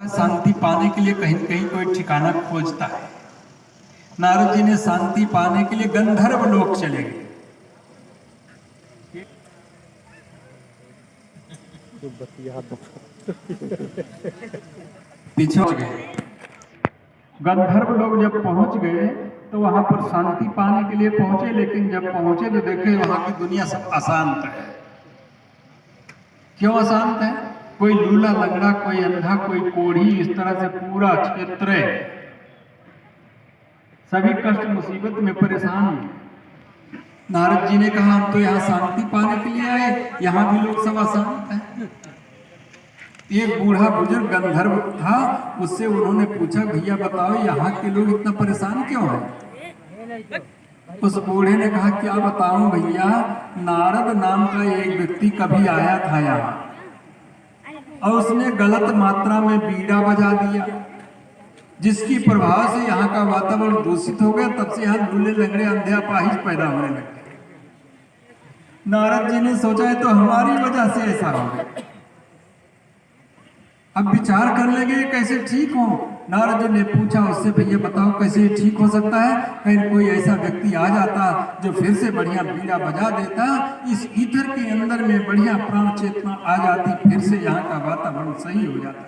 शांति पाने के लिए कहीं कहीं कोई ठिकाना खोजता है। नारद जी ने शांति पाने के लिए गंधर्व लोक चले गए। पिछड़ गए। गंधर्व लोग जब पहुंच गए तो वहां पर शांति पाने के लिए पहुंचे, लेकिन जब पहुंचे तो देखे वहां की दुनिया सब अशांत है। क्यों अशांत है? कोई लूला लंगड़ा, कोई अंधा, कोई कोढ़ी, इस तरह से पूरा क्षेत्र है। सभी कष्ट मुसीबत में परेशान हैं। नारद जी ने कहा हम तो यहाँ शांति पाने के लिए आए, यहाँ भी लोग सब अशांत हैं। एक बूढ़ा बुजुर्ग गंधर्व था, उससे उन्होंने पूछा भैया बताओ यहाँ के लोग इतना परेशान क्यों हैं? उस बूढ़े ने कहा क्या बताऊं भैया, नारद नाम का एक व्यक्ति कभी आया था यहाँ और उसने गलत मात्रा में बीड़ा बजा दिया, जिसकी प्रभाव से यहाँ का वातावरण दूषित हो गया। तब से यहाँ लूले लंगड़े अंधे अपाहिज पैदा होने लगे। नारद जी ने सोचा है तो हमारी वजह से ऐसा हो गया। अब विचार कर लेंगे कैसे ठीक हो। नारद जी ने पूछा उससे भैया बताओ कैसे ठीक हो सकता है? कहीं कोई ऐसा व्यक्ति आ जाता जो फिर से बढ़िया बीड़ा बजा देता, इस ईथर के अंदर में बढ़िया प्राण चेतना आ जाती, फिर से यहाँ का वातावरण सही हो जाता,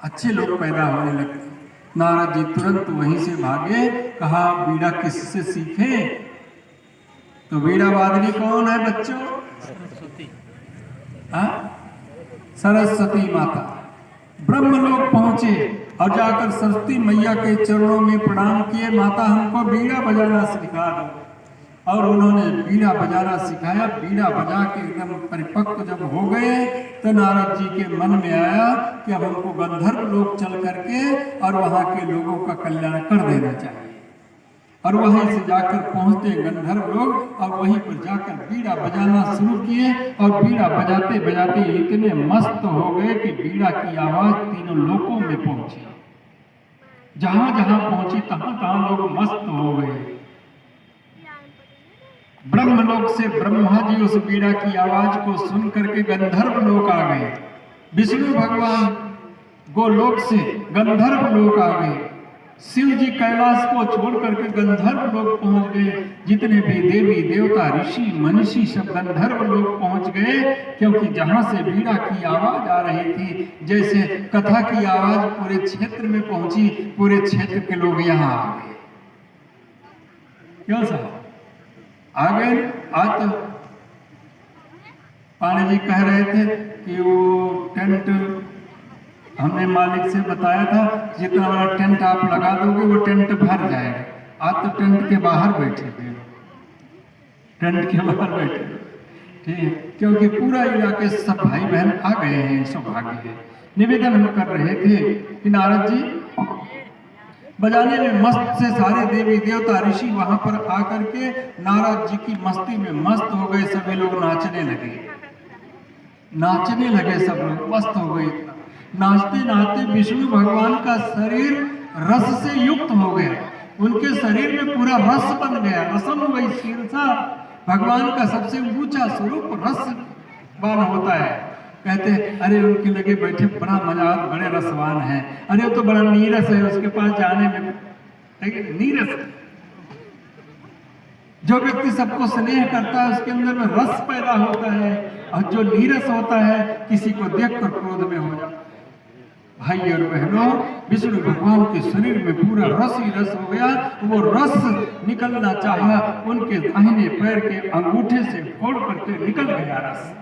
अच्छे लोग पैदा होने लगते। नारद जी तुरंत वहीं से भागे, कहा बीड़ा किससे सीखे? तो बीड़ा वादनी कौन है बच्चों? सरस्वती माता। ब्रह्मलोक पहुंचे और जाकर सरस्वती मैया के चरणों में प्रणाम किए, माता हमको बीड़ा बजाना सिखा दो। और उन्होंने बीड़ा बजाना सिखाया। बीड़ा बजा के एकदम परिपक्व जब हो गए तो नारद जी के मन में आया कि अब हमको गंधर्व लोक चल करके और वहाँ के लोगों का कल्याण कर देना चाहिए। और वहीं से जाकर पहुंचते गंधर्व लोग और वहीं पर जाकर बीड़ा बजाना शुरू किए। और बीड़ा बजाते बजाते इतने मस्त हो गए कि बीड़ा की आवाज तीनों लोकों में पहुंची। जहां जहां पहुंची तहां तहां लोग मस्त हो गए। ब्रह्मलोक से ब्रह्मा जी उस बीड़ा की आवाज को सुन करके गंधर्व लोक आ गए। विष्णु भगवान गोलोक से गंधर्व लोक आ गए। शिव जी कैलाश को छोड़ करके गंधर्व लोग पहुंच गए। जितने भी देवी देवता ऋषि मनीषी सब गंधर्व लोग पहुंच गए, क्योंकि जहां से बीड़ा की आवाज आ रही थी, जैसे कथा की आवाज पूरे क्षेत्र में पहुंची, पूरे क्षेत्र के लोग यहाँ आ गए। क्यों साहब आ गए? आज तो पानी जी कह रहे थे कि वो टेंट हमने मालिक से बताया था जितना बड़ा टेंट आप लगा दोगे वो टेंट भर जाएगा। आज तो टेंट के बाहर बैठे थे, टेंट के बाहर बैठे, ठीक है, क्योंकि पूरा इलाके से सब भाई बहन आ गए हैं। सौभाग्य है। निवेदन हम कर रहे थे कि नारद जी बजाने में मस्त से सारे देवी देवता ऋषि वहां पर आकर के नारद जी की मस्ती में मस्त हो गए। सभी लोग नाचने लगे, नाचने लगे, सब लोग मस्त हो गए। नाचते नाचते विष्णु भगवान का शरीर रस से युक्त हो गया। उनके शरीर में पूरा रस बन गया। रसम वही शीर्षा, भगवान का सबसे ऊंचा स्वरूप रसवान होता है। कहते अरे उनके लगे बैठे बड़ा मजा, बड़े रसवान है। अरे तो बड़ा नीरस है, उसके पास जाने में नीरस। जो व्यक्ति सबको स्नेह करता है उसके अंदर में रस पैदा होता है, और जो नीरस होता है किसी को देखकर क्रोध में हो जाता है। भाई और बहनों, विष्णु भगवान के शरीर में पूरा रस ही रस हो गया। वो रस निकलना चाहा, उनके दाहिने पैर के अंगूठे से फोड़ करके निकल गया रस।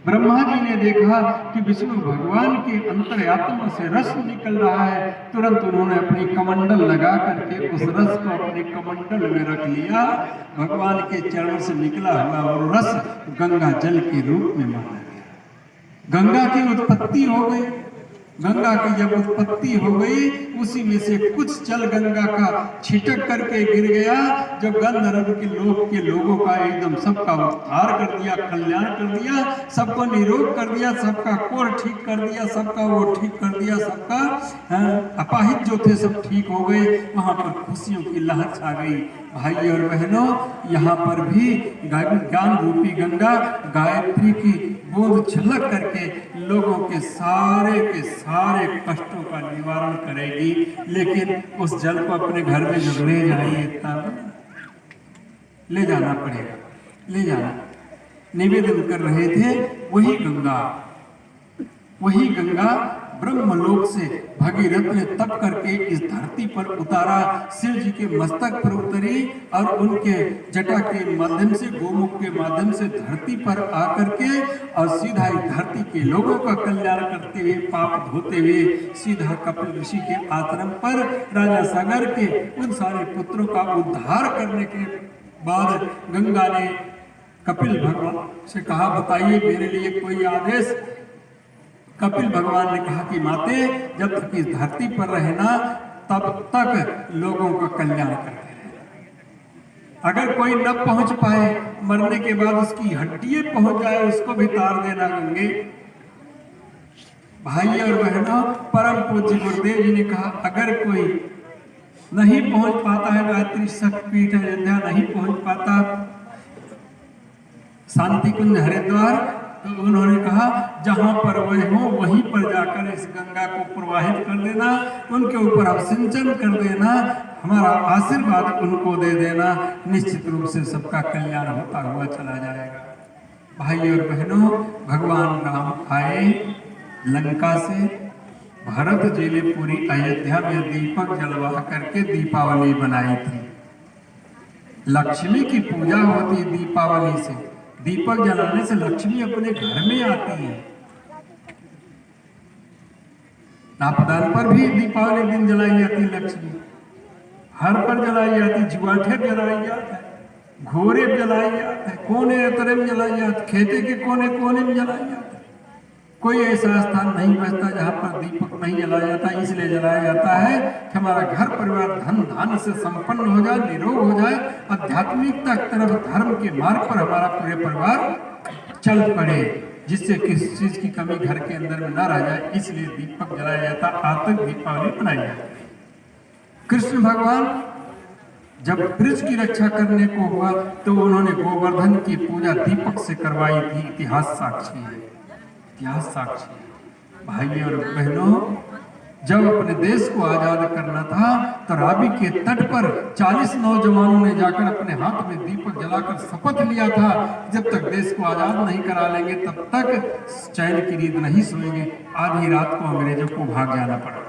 ब्रह्मा जी ने देखा कि विष्णु भगवान के अंतरात्मा से रस निकल रहा है। तुरंत उन्होंने अपनी कमंडल लगा करके उस रस को अपने कमंडल में रख लिया। भगवान के चरण से निकला हुआ और रस गंगा जल के रूप में माना गया। गंगा की उत्पत्ति हो गई। गंगा की जब उत्पत्ति हो गई, उसी में से कुछ जल गंगा का छिटक करके गिर गया। जब गंधर्व के लोगों का एकदम सबका उद्धार कर दिया, कल्याण कर दिया, सबको निरोग कर दिया, सबका कोढ़ ठीक कर दिया, सबका वो ठीक कर दिया, सबका अपाहिज जो थे सब ठीक हो गए। वहां पर खुशियों की लहर छा गई। भाई और बहनों, यहाँ पर भी ज्ञान रूपी गंगा गायत्री की बूंद छलक करके लोगों के सारे कष्टों का निवारण करेगी। लेकिन उस जल को अपने घर में जब ले जाइए तब ले जाना पड़ेगा, ले जाना। निवेदन कर रहे थे वही गंगा ब्रह्मलोक से भगीरथ ने तप करके इस धरती पर उतारा, शिव जी के मस्तक पर उतरी और उनके जटा के माध्यम से, गोमुख के माध्यम से धरती पर आकर के और सीधा इस धरती के लोगों का कल्याण करते हुए, पाप धोते हुए सीधा कपिल ऋषि के आश्रम पर राजा सागर के उन सारे पुत्रों का उद्धार करने के बाद गंगा ने कपिल भगवान से कहा, बताइए मेरे लिए कोई आदेश। कपिल भगवान ने कहा कि माते, जब तक इस धरती पर रहना तब तक लोगों का कल्याण करते रहना। अगर कोई न पहुंच पाए, मरने के बाद उसकी हड्डियां पहुंच जाए, उसको भी तार देना गंगे। भाई और बहनों, परम पूज्य गुरुदेव जी ने कहा, अगर कोई नहीं पहुंच पाता है, गायत्री शक्तिपीठ अयोध्या नहीं पहुंच पाता, शांति कुंज हरिद्वार, तो उन्होंने कहा जहां पर वह हो वहीं पर जाकर इस गंगा को प्रवाहित कर देना, उनके ऊपर आप सिंचन कर देना, हमारा आशीर्वाद उनको दे देना, निश्चित रूप से सबका कल्याण होता हुआ चला जाएगा। भाई और बहनों, भगवान राम आए लंका से, भरत जी ने पूरी अयोध्या में दीपक जलवा करके दीपावली बनाई थी। लक्ष्मी की पूजा होती दीपावली से, दीपक जलाने से लक्ष्मी अपने घर में आती है। नापदान पर भी दीपावली दिन जलाई जाती लक्ष्मी, हर पर जलाई जाती, जुआठे जलाई जाता है, घोरे जलाई जाता है, कोने अतरे में जलाई जाती, खेते के कोने कोने में जलाई जाता है। कोई ऐसा स्थान नहीं बचता जहाँ पर दीपक नहीं जलाया जाता। इसलिए जलाया जाता है कि हमारा घर परिवार धन धान्य से संपन्न हो जाए, निरोग हो जाए, आध्यात्मिकता की तरफ, धर्म के मार्ग पर हमारा पूरे परिवार चल पड़े, जिससे किसी चीज की कमी घर के अंदर में न रह जाए। इसलिए दीपक जलाया जाता, आज तक दीपावली मनाई जाती है। कृष्ण भगवान जब ब्रज की रक्षा करने को हुआ तो उन्होंने गोवर्धन की पूजा दीपक से करवाई थी। इतिहास साक्षी है, इतिहास साक्षी है। भाई और बहनों, जब अपने देश को आजाद करना था तो रावी के तट पर 40 नौजवानों ने जाकर अपने हाथ में दीपक जलाकर शपथ लिया था, जब तक देश को आजाद नहीं करा लेंगे तब तक चैन की नींद नहीं सोएंगे। आधी रात को अंग्रेजों को भाग जाना पड़ा।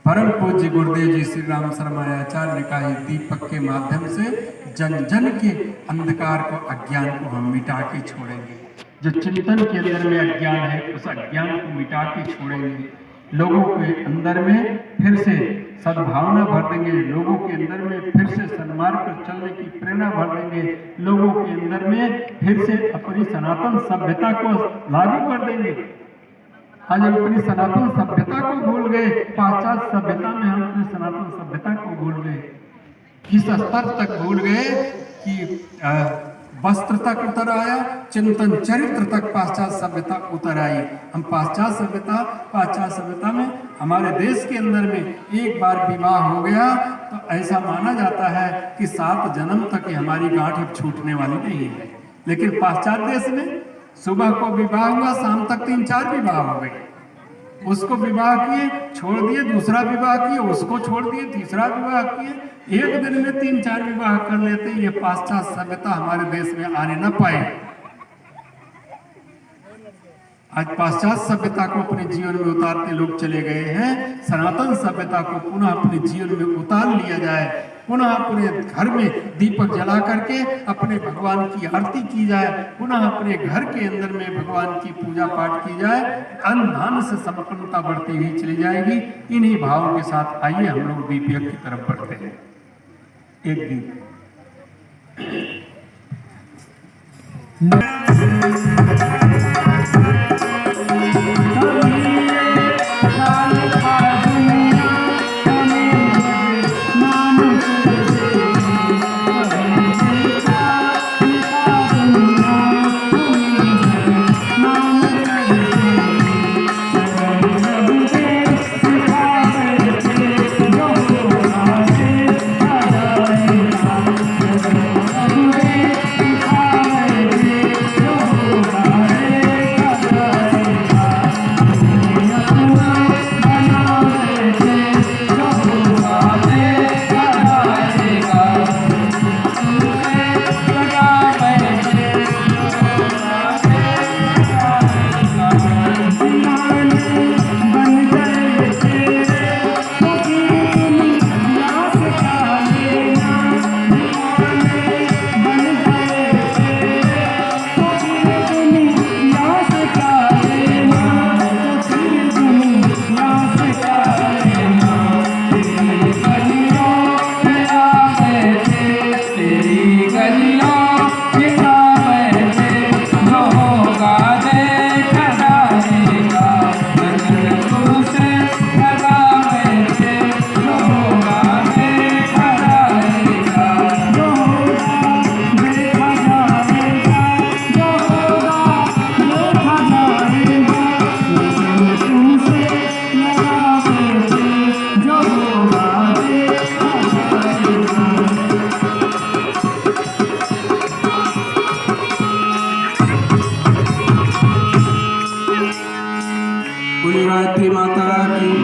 परम पूज्य गुरुदेव जी श्री राम शर्मा आचार्य ने कहा, दीपक के माध्यम से जन जन के अंधकार को, अज्ञान को हम मिटा के छोड़ेंगे। जो चिंतन के अंदर में अज्ञान है, उस अज्ञान को मिटा के छोड़ेंगे। लोगों के अंदर में फिर से सद्भावना भर देंगे, लोगों के अंदर में फिर से सन्मार्ग पर चलने की प्रेरणा भर देंगे, लोगों के अंदर में फिर से अपनी सनातन सभ्यता को लागू कर देंगे। आज हम अपनी सनातन सभ्यता को भूल गए, पाश्चात्य सभ्यता में हम अपनी सनातन सभ्यता को भूल गए। किस स्तर तक भूल गए कि वस्त्र तक उतर आया, चिंतन चरित्र तक पाश्चात्य सभ्यता उतर आई। हम पाश्चात्य सभ्यता में हमारे देश के अंदर में एक बार विवाह हो गया तो ऐसा माना जाता है कि 7 जन्म तक हमारी गांठ अब छूटने वाली नहीं है। लेकिन पाश्चात्य देश में सुबह को विवाह हुआ, शाम तक 3-4 विवाह हो गए। उसको विवाह किए, छोड़ दिए, दूसरा विवाह किए, उसको छोड़ दिए, तीसरा विवाह किए, एक दिन में 3-4 विवाह कर लेते। ये पाश्चात्य सभ्यता हमारे देश में आने न पाए। आज पाश्चात्य सभ्यता को अपने जीवन में उतारते लोग चले गए हैं। सनातन सभ्यता को पुनः अपने जीवन में उतार लिया जाए, पुनः अपने घर में दीपक जला करके अपने भगवान की आरती की जाए, पुनः अपने घर के अंदर में भगवान की पूजा पाठ की जाए। अन्न धान से संपन्नता बढ़ती हुई चली जाएगी। इन्हीं भावों के साथ आइए हम लोग दीप यज्ञ की तरफ बढ़ते हैं। एक दीप गायत्री माता की